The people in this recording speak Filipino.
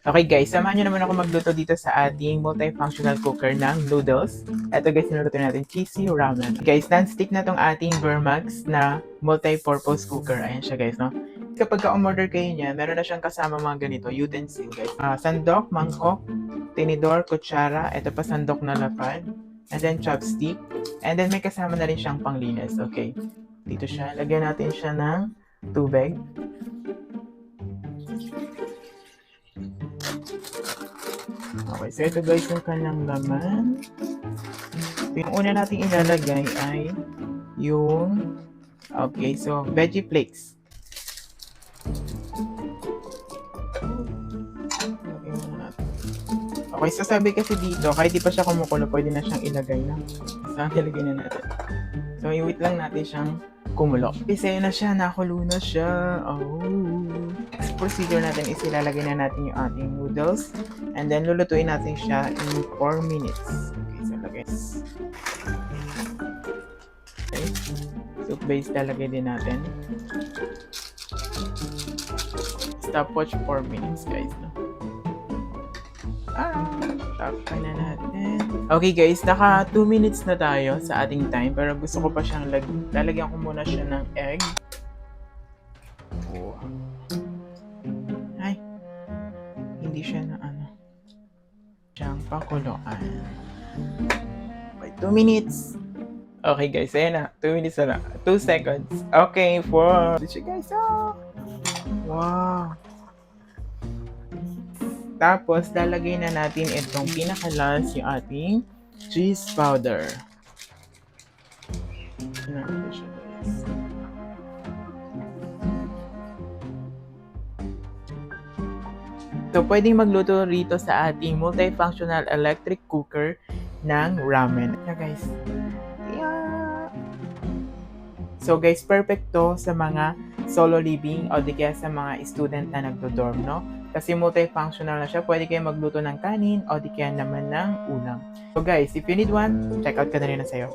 Okay guys, samahan nyo naman ako magluto dito sa ating multifunctional cooker ng noodles. Ito guys, niluto natin cheesy ramen. Guys, non-stick na tong ating Vermax na multi-purpose cooker. Ayan siya guys, no? Kapag ka-umorder kayo niya, meron na siyang kasama mga ganito, utensil guys. Sandok, mangkok, tinidor, kutsara, ito pa sandok na lapad, and then chopstick, and then may kasama na rin siyang panglinis. Okay, dito siya. Lagyan natin siya ng tubig. Okay, so ito guys yung kanyang laman. Yung una nating ilalagay ay yung, okay, so veggie flakes. Okay, so sabi kasi dito, kahit di pa siya kumukulo, pwede na siyang ilagay na. So, nilagay na natin. So, i-wait lang natin siyang kumulo. Kasi na siya, nakulo na siya. Oh. Next procedure natin is ilalagay na natin yung ating noodles. And then, lulutuin natin siya in 4 minutes. Okay, so lagay. Okay. Soup base lalagay din natin. Stopwatch 4 minutes, guys. No? Tapos na natin. Okay guys, naka 2 minutes na tayo sa ating time. Pero gusto ko pa siyang lalagyan ko muna siya ng egg. Oh. Ay. Hindi siya na ano. Siyang pakuluan. Okay, 2 minutes. Okay guys, ayan na. 2 minutes na lang. 2 seconds. Okay, 4. Dito siya guys. Oh. Wow. Tapos, lalagay na natin itong pinakalas, yung ating cheese powder. So, pwedeng magluto rito sa ating multifunctional electric cooker ng ramen. Yeah, guys. Yeah. So, guys, perfect to sa mga solo living o di kaya sa mga student na nagdo-dorm, no? Kasi multifunctional na siya. Pwede kayo magluto ng kanin o di kaya naman ng ulam. So guys, if you need one, check out ka na rin na sa'yo.